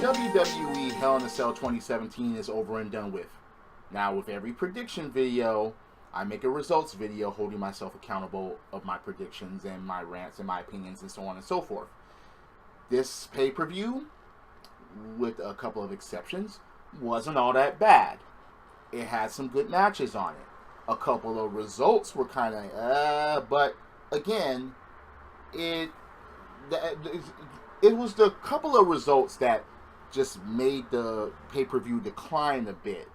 WWE Hell in a Cell 2017 is over and done with. Now, with every prediction video, I make a results video holding myself accountable of my predictions and my rants and my opinions and so on and so forth. This pay-per-view, with a couple of exceptions, wasn't all that bad. It had some good matches on it. A couple of results were kind of, but again, it was the couple of results that just made the pay-per-view decline a bit.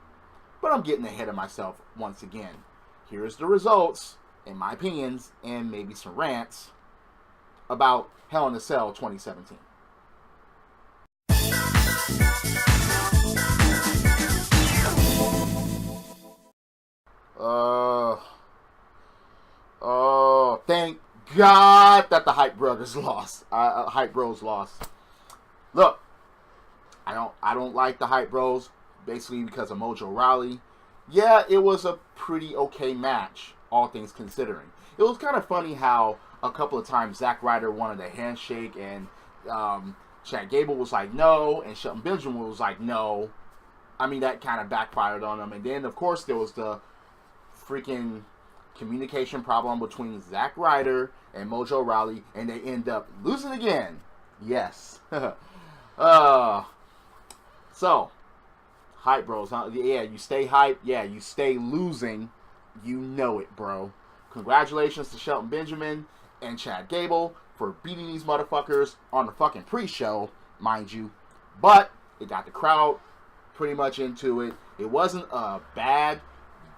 But I'm getting ahead of myself once again. Here's the results, and my opinions, and maybe some rants about Hell in a Cell 2017. Thank God that the Haight Brothers lost. Haight Bros lost. Look, I don't like the Haight Bros, basically because of Mojo Rawley. Yeah, it was a pretty okay match, all things considering. It was kind of funny how a couple of times Zack Ryder wanted a handshake and Chad Gable was like no, and Shelton Benjamin was like no. I mean, that kind of backfired on them. And then, of course, there was the freaking communication problem between Zack Ryder and Mojo Rawley, and they end up losing again. Yes. So, Hype Bros, huh? Yeah, you stay hype. Yeah, you stay losing. You know it, bro. Congratulations to Shelton Benjamin and Chad Gable for beating these motherfuckers on the fucking pre-show, mind you. But it got the crowd pretty much into it. It wasn't a bad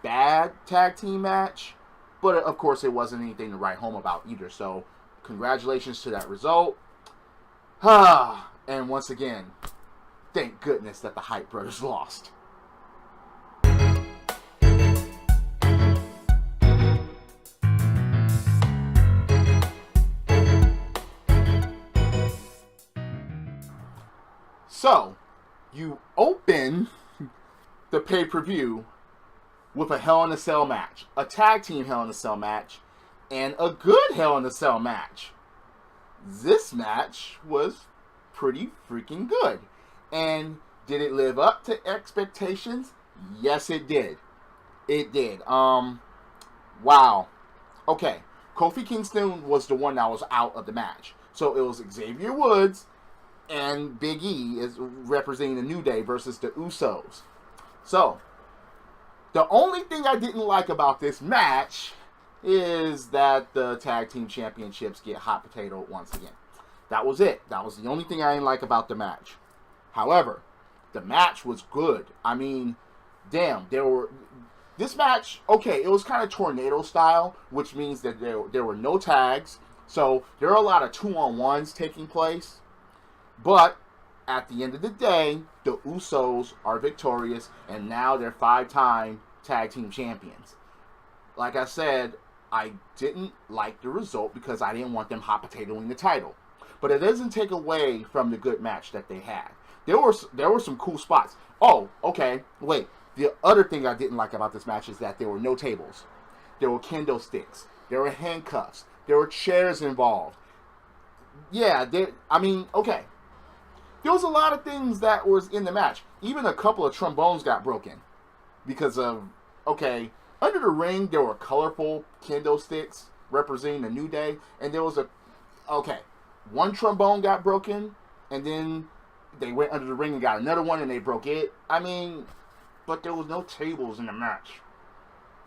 tag team match, but of course it wasn't anything to write home about either. So, congratulations to that result. And once again, thank goodness that the Haight Brothers lost. So, you open the pay-per-view with a Hell in a Cell match, a tag team Hell in a Cell match, and a good Hell in a Cell match. This match was pretty freaking good. And did it live up to expectations? Yes, it did. It did. Wow. Okay. Kofi Kingston was the one that was out of the match. So it was Xavier Woods and Big E is representing the New Day versus the Usos. So, the only thing I didn't like about this match is that the tag team championships get hot potato once again. That was it. That was the only thing I didn't like about the match. However, the match was good. I mean, damn, this match, okay, it was kind of tornado style, which means that there were no tags. So there are a lot of 2-on-1s taking place. But at the end of the day, the Usos are victorious, and now they're 5-time tag team champions. Like I said, I didn't like the result because I didn't want them hot potatoing the title. But it doesn't take away from the good match that they had. There were some cool spots. Oh, okay, wait. The other thing I didn't like about this match is that there were no tables. There were kendo sticks. There were handcuffs. There were chairs involved. Yeah, okay. There was a lot of things that was in the match. Even a couple of trombones got broken. Because of, okay, under the ring, there were colorful kendo sticks representing the New Day. And there was one trombone got broken, and then they went under the ring and got another one, and they broke it. I mean, but there was no tables in the match.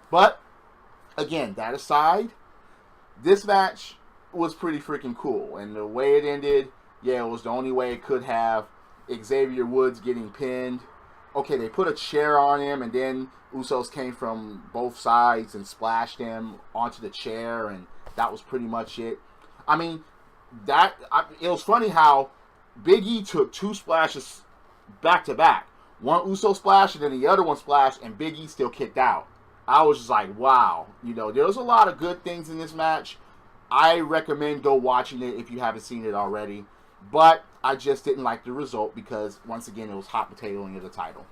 But, again, that aside, this match was pretty freaking cool. And the way it ended, yeah, it was the only way it could have. Xavier Woods getting pinned. Okay, they put a chair on him, and then Usos came from both sides and splashed him onto the chair, and that was pretty much it. I mean, it was funny how Big E took 2 splashes back to back. One Uso splash and then the other one splashed, and Big E still kicked out. I was just like, wow. There was a lot of good things in this match. I recommend go watching it if you haven't seen it already. But I just didn't like the result because, once again, it was hot potatoing of the title.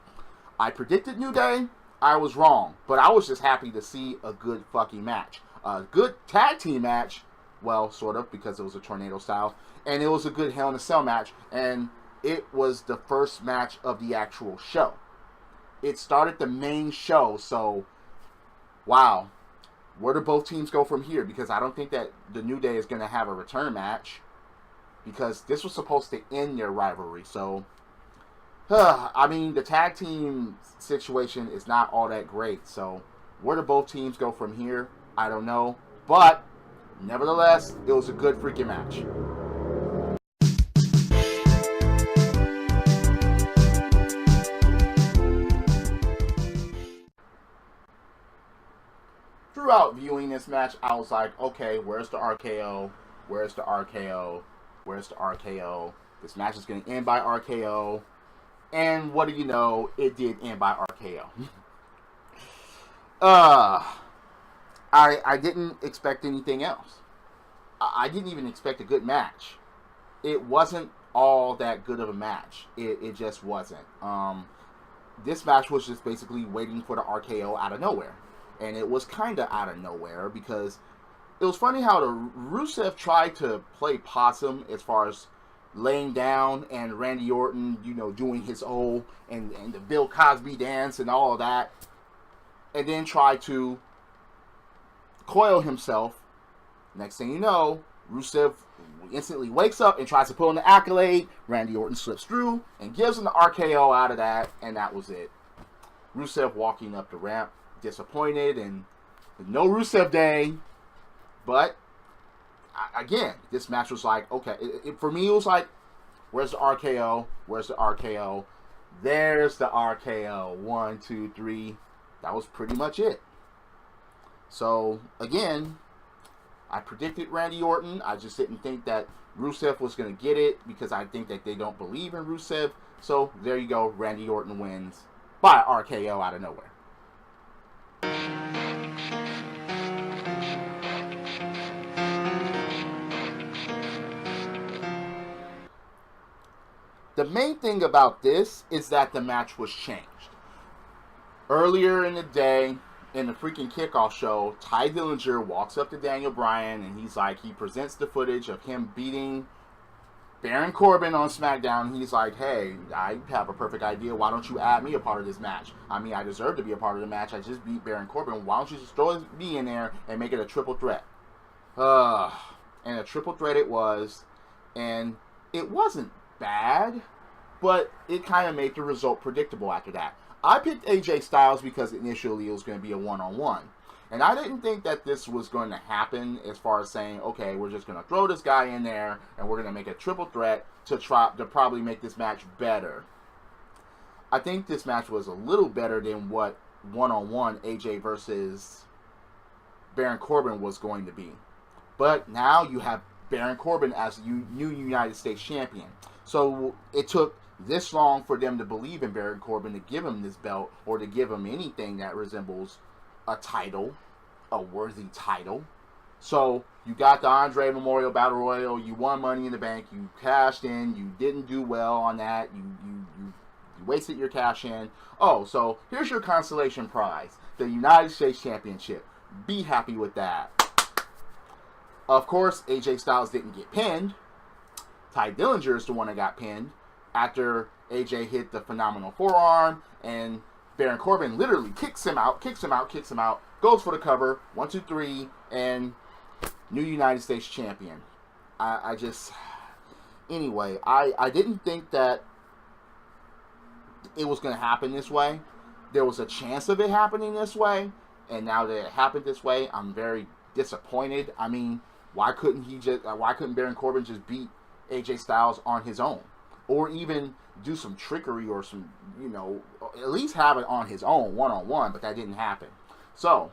I predicted New Day. I was wrong. But I was just happy to see a good fucking match. A good tag team match. Well, sort of, because it was a tornado style. And it was a good Hell in a Cell match. And it was the first match of the actual show. It started the main show, so wow. Where do both teams go from here? Because I don't think that the New Day is going to have a return match, because this was supposed to end their rivalry. So, I mean, the tag team situation is not all that great. So, where do both teams go from here? I don't know. But, nevertheless, it was a good freaking match. Throughout viewing this match, I was like, okay, where's the RKO? Where's the RKO? Where's the RKO? This match is going to end by RKO. And what do you know? It did end by RKO. I didn't expect anything else. I didn't even expect a good match. It wasn't all that good of a match. It just wasn't. This match was just basically waiting for the RKO out of nowhere. And it was kind of out of nowhere, because it was funny how the Rusev tried to play possum as far as laying down, and Randy Orton, doing his and the Bill Cosby dance and all of that, and then tried to coil himself. Next thing you know, Rusev instantly wakes up and tries to pull in the accolade. Randy Orton slips through and gives him the RKO out of that, and that was it. Rusev walking up the ramp, disappointed, and no Rusev Day. But again, this match was like, okay, for me it was like, where's the RKO? Where's the RKO? There's the RKO. 1, 2, 3. That was pretty much it. So again, I predicted Randy Orton. I just didn't think that Rusev was going to get it, because I think that they don't believe in Rusev. So there you go. Randy Orton wins by RKO out of nowhere. The main thing about this is that the match was changed. Earlier in the day, in the freaking kickoff show, Tye Dillinger walks up to Daniel Bryan, and he presents the footage of him beating Baron Corbin on Smackdown. He's like, hey, I have a perfect idea. Why don't you add me a part of this match? I mean, I deserve to be a part of the match. I just beat Baron Corbin. Why don't you just throw me in there and make it a triple threat? And a triple threat it was. And it wasn't bad, but it kind of made the result predictable after that. I picked AJ Styles because initially it was going to be a one-on-one. And I didn't think that this was going to happen, as far as saying, okay, we're just going to throw this guy in there and we're going to make a triple threat to probably make this match better. I think this match was a little better than what one-on-one AJ versus Baron Corbin was going to be. But now you have Baron Corbin as new United States champion. So it took this long for them to believe in Baron Corbin, to give him this belt, or to give him anything that resembles a title, a worthy title. So you got the Andre Memorial Battle Royal, you won Money in the Bank, you cashed in, you didn't do well on that, you wasted your cash in. Oh, so here's your consolation prize, the United States Championship. Be happy with that. Of course, AJ Styles didn't get pinned. Tye Dillinger is the one that got pinned after AJ hit the phenomenal forearm, and Baron Corbin literally kicks him out, goes for the cover, 1, 2, 3, and new United States champion. Anyway, I didn't think that it was going to happen this way. There was a chance of it happening this way, and now that it happened this way, I'm very disappointed. I mean, why couldn't Baron Corbin just beat AJ Styles on his own? Or even do some trickery, or some, at least have it on his own, one-on-one, but that didn't happen. So,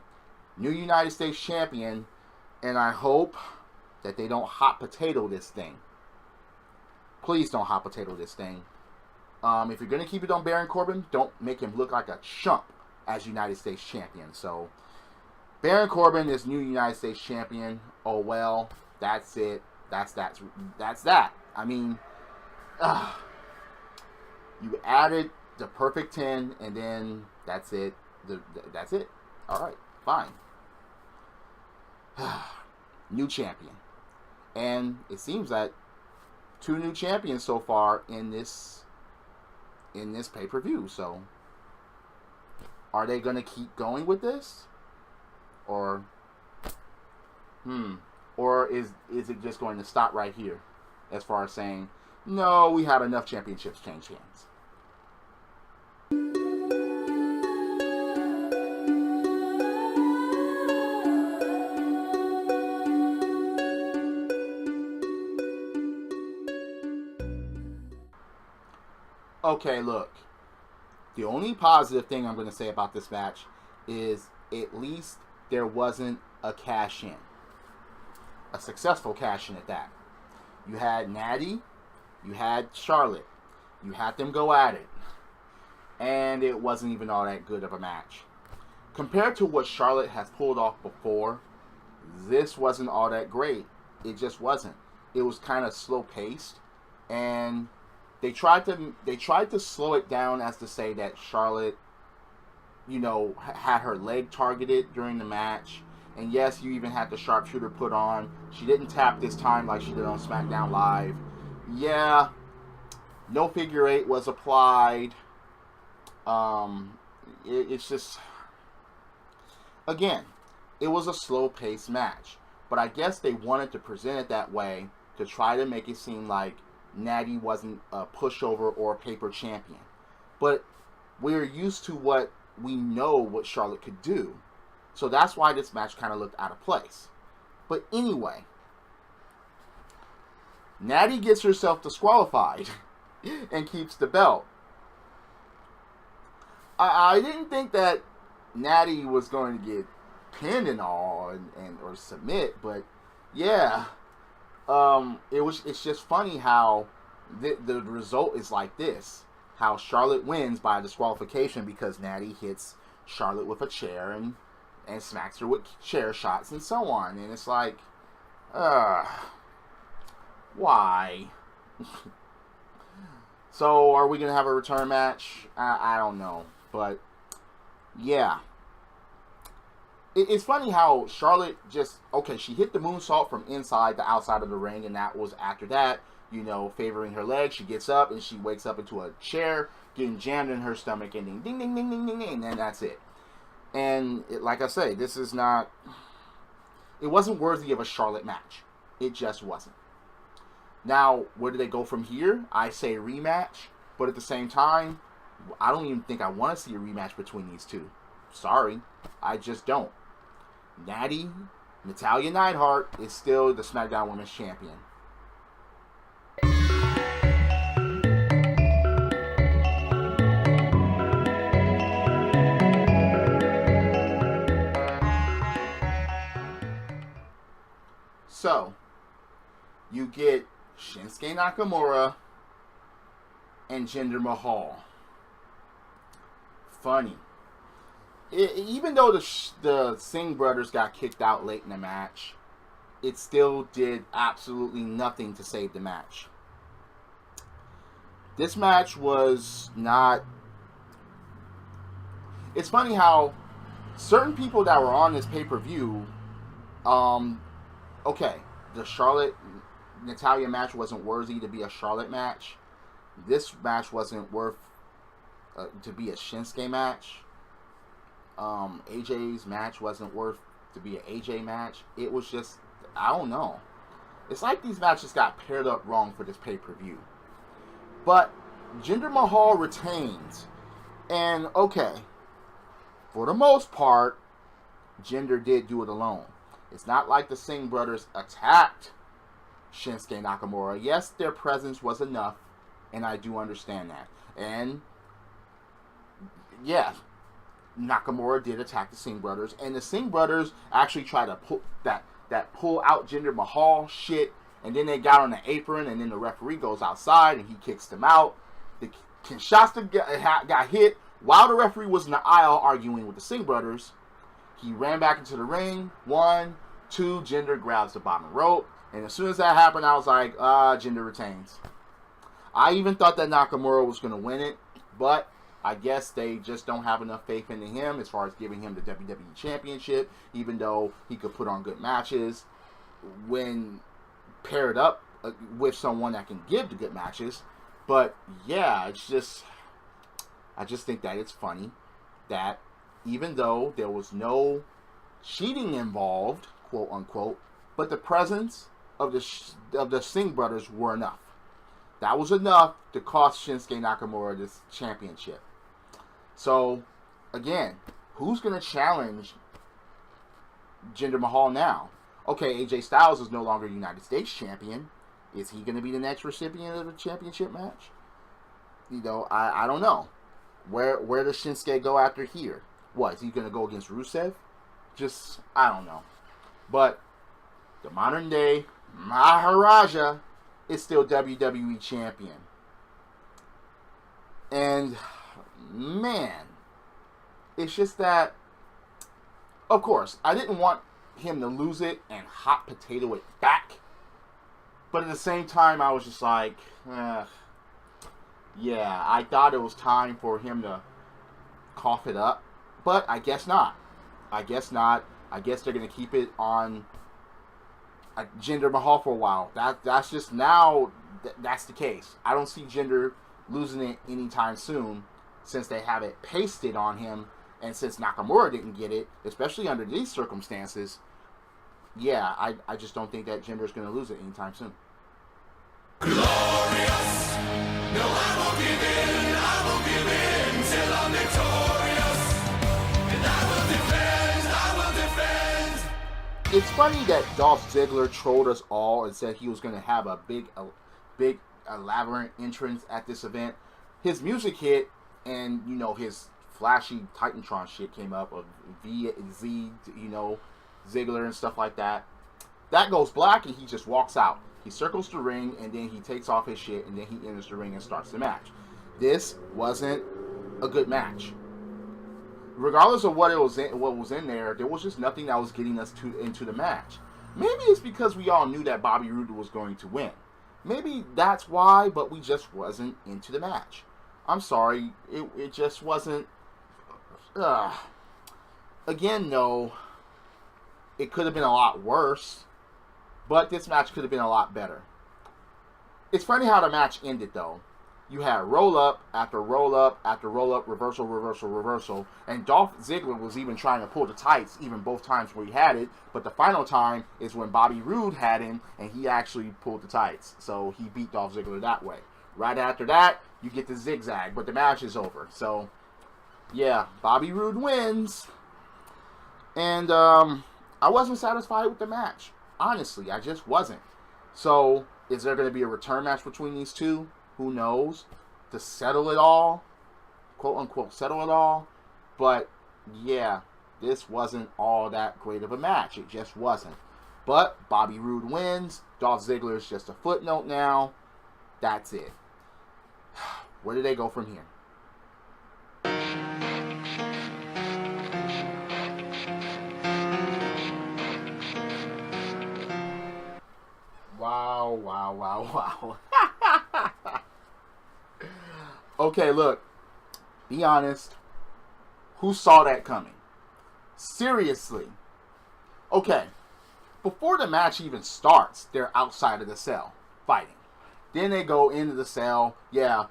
new United States champion, and I hope that they don't hot potato this thing. Please don't hot potato this thing. If you're going to keep it on Baron Corbin, don't make him look like a chump as United States champion. So, Baron Corbin is new United States champion. Oh, well, that's it. That's that. I mean, you added the perfect 10, and then that's it. That's it. All right, fine. New champion. And it seems that 2 new champions so far in this pay-per-view. So, are they going to keep going with this? Or is it just going to stop right here as far as saying, no, we had enough championships change hands? Okay, look. The only positive thing I'm going to say about this match is at least there wasn't a cash-in. A successful cash-in at that. You had Natty, you had Charlotte. You had them go at it. And it wasn't even all that good of a match. Compared to what Charlotte has pulled off before, this wasn't all that great. It just wasn't. It was kind of slow-paced. And they tried to slow it down as to say that Charlotte, you know, had her leg targeted during the match. And yes, you even had the sharpshooter put on. She didn't tap this time like she did on Smackdown Live. Yeah, no figure 8 was applied. It's just, again, it was a slow-paced match. But I guess they wanted to present it that way to try to make it seem like Natty wasn't a pushover or a paper champion. But we're used to what we know what Charlotte could do. So that's why this match kind of looked out of place. But anyway, Natty gets herself disqualified and keeps the belt. I didn't think that Natty was going to get pinned and all and or submit, but yeah, it's just funny how the result is like this. How Charlotte wins by disqualification because Natty hits Charlotte with a chair and smacks her with chair shots and so on. And it's like, why? So are we going to have a return match? I don't know. But, yeah. It's funny how Charlotte just, okay, she hit the moonsault from inside the outside of the ring, and that was after that, you know, favoring her leg. She gets up, and she wakes up into a chair, getting jammed in her stomach, and ding, ding, ding, ding, ding, ding, and that's it. And, like I say, this is not, it wasn't worthy of a Charlotte match. It just wasn't. Now, where do they go from here? I say rematch, but at the same time, I don't even think I want to see a rematch between these two. Sorry, I just don't. Natty, Natalya Neidhart is still the SmackDown Women's Champion. So, you get Shinsuke Nakamura and Jinder Mahal. Funny. Even though the Singh brothers got kicked out late in the match, it still did absolutely nothing to save the match. This match was not... It's funny how certain people that were on this pay-per-view, okay, the Charlotte Natalya match wasn't worthy to be a Charlotte match. This match wasn't worth to be a Shinsuke match. AJ's match wasn't worth to be an AJ match. It was just, I don't know. It's like these matches got paired up wrong for this pay-per-view. But Jinder Mahal retains. And, okay, for the most part, Jinder did do it alone. It's not like the Singh brothers attacked Shinsuke Nakamura. Yes, their presence was enough, and I do understand that. And, yeah, Nakamura did attack the Singh brothers, and the Singh brothers actually tried to pull that pull out Jinder Mahal shit, and then they got on the apron, and then the referee goes outside, and he kicks them out. The Kinshasa got hit while the referee was in the aisle arguing with the Singh brothers. He ran back into the ring. 1, 2, Jinder grabs the bottom rope. And as soon as that happened, I was like, Jinder retains. I even thought that Nakamura was going to win it. But I guess they just don't have enough faith into him as far as giving him the WWE Championship. Even though he could put on good matches. When paired up with someone that can give the good matches. But yeah, it's just, I just think that it's funny that even though there was no cheating involved, quote unquote, but the presence of the Singh brothers were enough. That was enough to cost Shinsuke Nakamura this championship. So, again, who's going to challenge Jinder Mahal now? Okay, AJ Styles is no longer United States champion. Is he going to be the next recipient of the championship match? You know, I don't know. Where does Shinsuke go after here? What, is he going to go against Rusev? Just, I don't know. But the modern day Maharaja is still WWE champion. And, man, it's just that, of course, I didn't want him to lose it and hot potato it back. But at the same time, I was just like, yeah, I thought it was time for him to cough it up. But I guess not. I guess not. I guess they're going to keep it on Jinder Mahal for a while. That's just now, that's the case. I don't see Jinder losing it anytime soon since they have it pasted on him. And since Nakamura didn't get it, especially under these circumstances, yeah, I just don't think that Jinder's going to lose it anytime soon. Glorious. No, I won't give in till I'm victorious. And I will defend. It's funny that Dolph Ziggler trolled us all and said he was going to have a big elaborate entrance at this event. His music hit, and, you know, his flashy Titantron shit came up of Z, you know, Ziggler and stuff like that. That goes black, and he just walks out. He circles the ring, and then he takes off his shit, and then he enters the ring and starts the match. This wasn't a good match. Regardless of what was in there, there was just nothing that was getting us into the match. Maybe it's because we all knew that Bobby Roode was going to win. Maybe that's why, but we just wasn't into the match. I'm sorry, it just wasn't. Again, no, it could have been a lot worse, but this match could have been a lot better. It's funny how the match ended, though. You had roll up after roll up after roll up, reversal, reversal, reversal, and Dolph Ziggler was even trying to pull the tights, even both times where he had it, but the final time is when Bobby Roode had him, and he actually pulled the tights, so he beat Dolph Ziggler that way. Right after that, you get the zigzag, but the match is over, so yeah, Bobby Roode wins. And I wasn't satisfied with the match. Honestly, I just wasn't. So, is there going to be a return match between these two? Who knows? To settle it all. Quote unquote, settle it all. But, yeah, this wasn't all that great of a match. It just wasn't. But, Bobby Roode wins. Dolph Ziggler is just a footnote now. That's it. Where do they go from here? Wow, wow, wow, wow. Okay, look. Be honest. Who saw that coming? Seriously. Okay. Before the match even starts, they're outside of the cell fighting. Then they go into the cell. Yeah,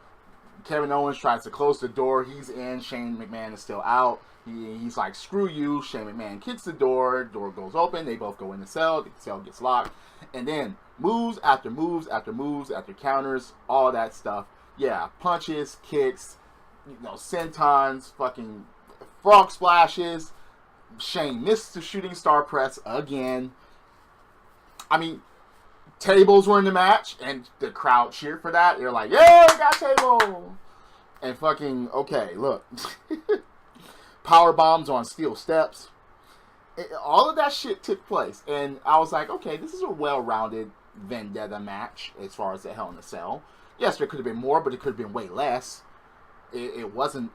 Kevin Owens tries to close the door. He's in. Shane McMahon is still out. He's like, screw you. Shane McMahon kicks the door. Door goes open. They both go in the cell. The cell gets locked. And then moves after moves after moves after counters. All that stuff. Yeah, punches, kicks, you know, sentons, fucking frog splashes. Shane missed the shooting star press again. I mean, tables were in the match, and the crowd cheered for that. They're like, yeah, we got table. And fucking, okay, look. Power bombs on steel steps. All of that shit took place. And I was like, okay, this is a well-rounded vendetta match as far as the Hell in a Cell. Yes, there could have been more, but it could have been way less. It wasn't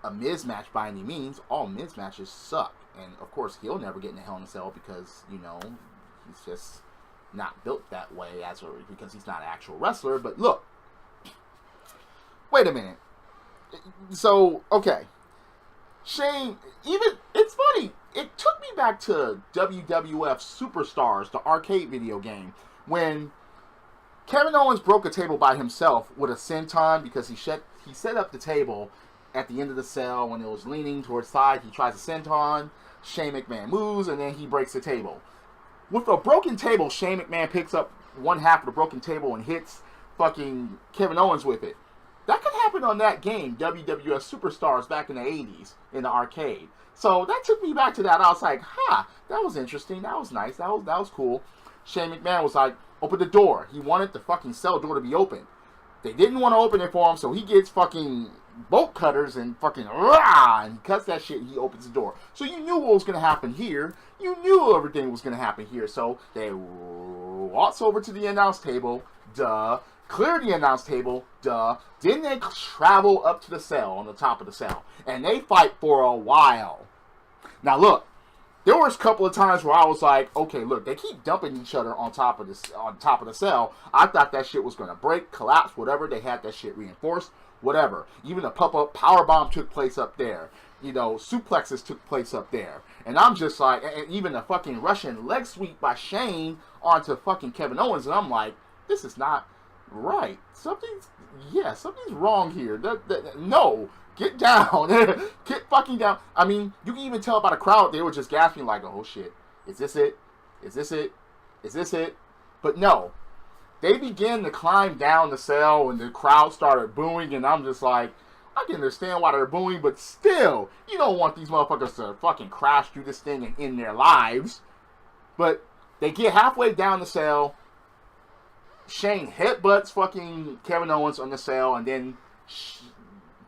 a Miz match by any means. All Miz matches suck. And, of course, he'll never get in the Hell in a Cell because, you know, he's just not built that way because he's not an actual wrestler. But look, wait a minute. So, okay. Shane, it's funny. It took me back to WWF Superstars, the arcade video game, when Kevin Owens broke a table by himself with a senton because he set up the table at the end of the cell when it was leaning towards side. He tries a senton. Shane McMahon moves, and then he breaks the table. With a broken table, Shane McMahon picks up one half of the broken table and hits fucking Kevin Owens with it. That could happen on that game, WWF Superstars, back in the 80s in the arcade. So that took me back to that. I was like, that was interesting. That was nice. That was cool. Shane McMahon was like, open the door. He wanted the fucking cell door to be open. They didn't want to open it for him, so he gets fucking bolt cutters and fucking and he cuts that shit and he opens the door. So you knew what was going to happen here. You knew everything was going to happen here. So they waltz over to the announce table. Duh. Clear the announce table. Duh. Then they travel up to the cell, on the top of the cell. And they fight for a while. Now look. There was a couple of times where I was like, okay, look, they keep dumping each other on top of the cell. I thought that shit was going to break, collapse, whatever. They had that shit reinforced, whatever. Even a pop-up power bomb took place up there. You know, suplexes took place up there. And I'm just like, and even a fucking Russian leg sweep by Shane onto fucking Kevin Owens. And I'm like, this is not right. Something's wrong here. No. Get down. Get fucking down. I mean, you can even tell by the crowd, they were just gasping like, oh shit. Is this it? Is this it? Is this it? But no. They began to climb down the cell and the crowd started booing and I'm just like, I can understand why they're booing, but still, you don't want these motherfuckers to fucking crash through this thing and end their lives. But they get halfway down the cell. Shane headbutts fucking Kevin Owens on the cell and then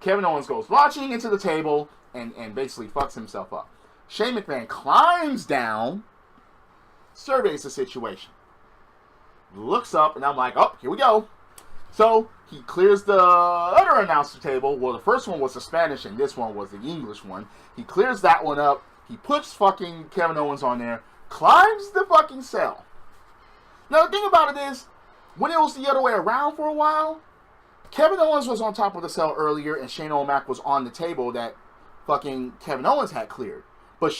Kevin Owens goes launching into the table and basically fucks himself up. Shane McMahon climbs down, surveys the situation, looks up, and I'm like, oh, here we go. So he clears the other announcer table. Well, the first one was the Spanish, and this one was the English one. He clears that one up. He puts fucking Kevin Owens on there, climbs the fucking cell. Now, the thing about it is, when it was the other way around for a while, Kevin Owens was on top of the cell earlier, and Shane O'Mac was on the table that fucking Kevin Owens had cleared. But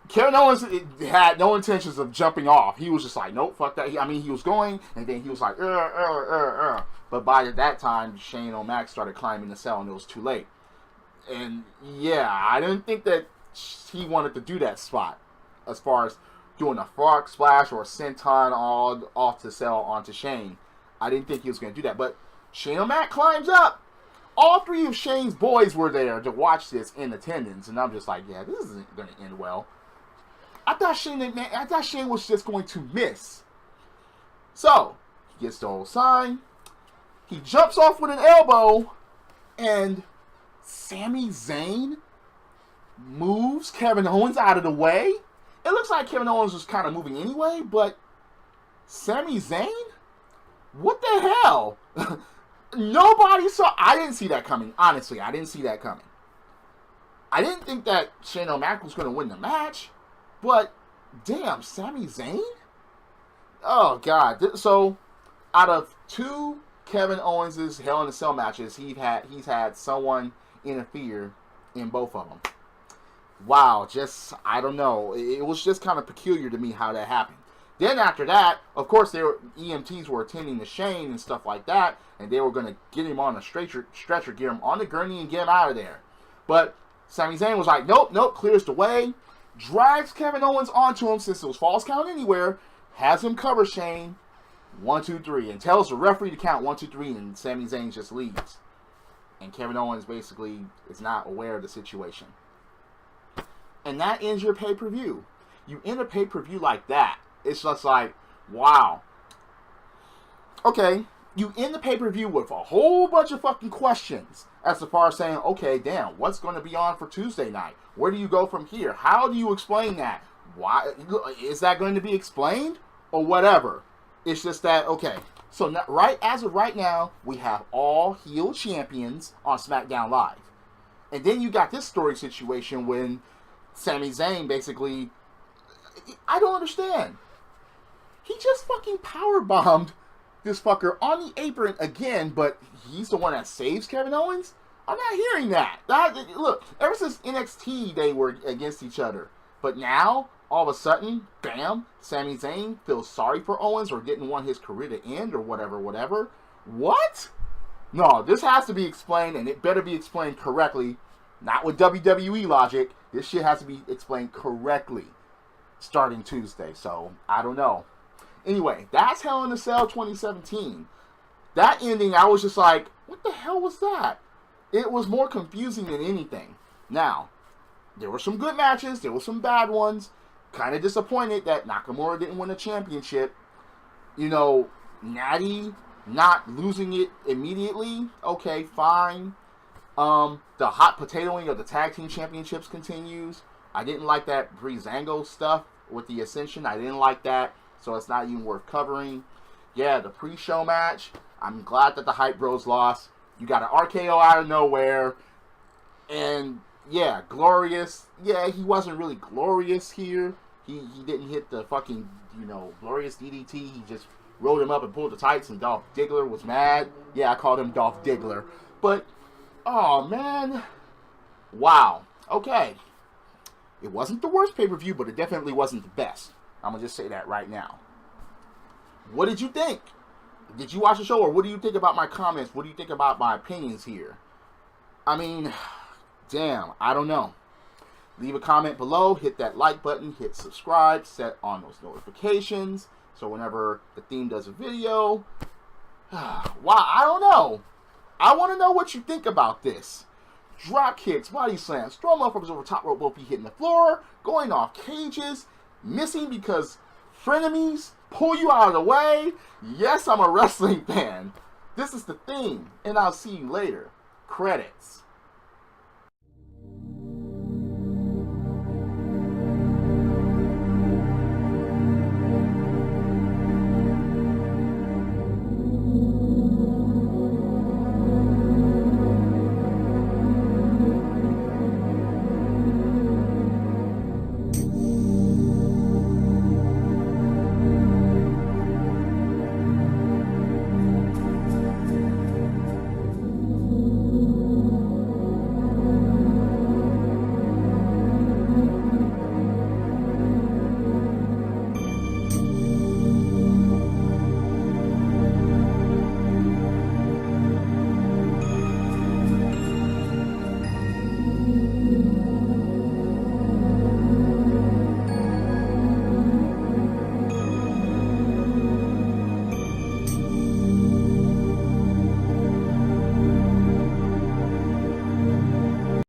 Kevin Owens had no intentions of jumping off. He was just like, nope, fuck that. I mean, he was going, and then he was like, But by that time, Shane O'Mac started climbing the cell, and it was too late. And yeah, I didn't think that he wanted to do that spot as far as doing a frog splash or a senton all off the cell onto Shane. I didn't think he was going to do that. But Shane O'Mac climbs up. All three of Shane's boys were there to watch this in attendance. And I'm just like, yeah, this isn't going to end well. I thought Shane was just going to miss. So, he gets the old sign. He jumps off with an elbow. And Sami Zayn moves Kevin Owens out of the way. It looks like Kevin Owens was kind of moving anyway. But Sami Zayn? What the hell? Nobody saw. I didn't see that coming. Honestly, I didn't see that coming. I didn't think that Shane O'Mac was going to win the match. But, damn, Sami Zayn? Oh, God. So, out of two Kevin Owens' Hell in a Cell matches, he's had someone interfere in both of them. Wow, I don't know. It was just kind of peculiar to me how that happened. Then after that, of course, EMTs were attending to Shane and stuff like that, and they were going to get him on a stretcher, get him on the gurney and get him out of there. But Sami Zayn was like, nope, clears the way, drags Kevin Owens onto him since it was false count anywhere, has him cover Shane, 1, 2, 3, and tells the referee to count 1, 2, 3, and Sami Zayn just leaves. And Kevin Owens basically is not aware of the situation. And that ends your pay-per-view. You end a pay-per-view like that. It's just like, wow. Okay, you end the pay-per-view with a whole bunch of fucking questions as far as saying, okay, damn, what's going to be on for Tuesday night? Where do you go from here? How do you explain that? Why is that going to be explained or whatever? It's just that, okay. So as of right now, we have all heel champions on Smackdown Live. And then you got this story situation when Sami Zayn basically, I don't understand. He just fucking powerbombed this fucker on the apron again, but he's the one that saves Kevin Owens? I'm not hearing that. Look, ever since NXT, they were against each other. But now, all of a sudden, bam, Sami Zayn feels sorry for Owens or didn't want his career to end or whatever. What? No, this has to be explained, and it better be explained correctly. Not with WWE logic. This shit has to be explained correctly starting Tuesday. So, I don't know. Anyway, that's Hell in a Cell 2017. That ending, I was just like, what the hell was that? It was more confusing than anything. Now, there were some good matches. There were some bad ones. Kind of disappointed that Nakamura didn't win a championship. You know, Natty not losing it immediately. Okay, fine. The hot potatoing of the tag team championships continues. I didn't like that Breezango stuff with the Ascension. I didn't like that. So it's not even worth covering. Yeah, the pre-show match. I'm glad that the Haight Bros lost. You got an RKO out of nowhere. And yeah, glorious. Yeah, he wasn't really glorious here. He didn't hit the fucking, glorious DDT. He just rolled him up and pulled the tights, and Dolph Ziggler was mad. Yeah, I called him Dolph Ziggler. But, oh man. Wow. Okay. It wasn't the worst pay-per-view, but it definitely wasn't the best. I'm going to just say that right now. What did you think? Did you watch the show, or what do you think about my comments? What do you think about my opinions here? I mean, damn, I don't know. Leave a comment below, hit that like button, hit subscribe, set on those notifications, so whenever the theme does a video, wow, I don't know. I want to know what you think about this. Drop kicks, body slams, throw motherfuckers over top rope, both feet hitting the floor, going off cages, missing because frenemies pull you out of the way. Yes, I'm a wrestling fan. This is the theme, and I'll see you later. Credits.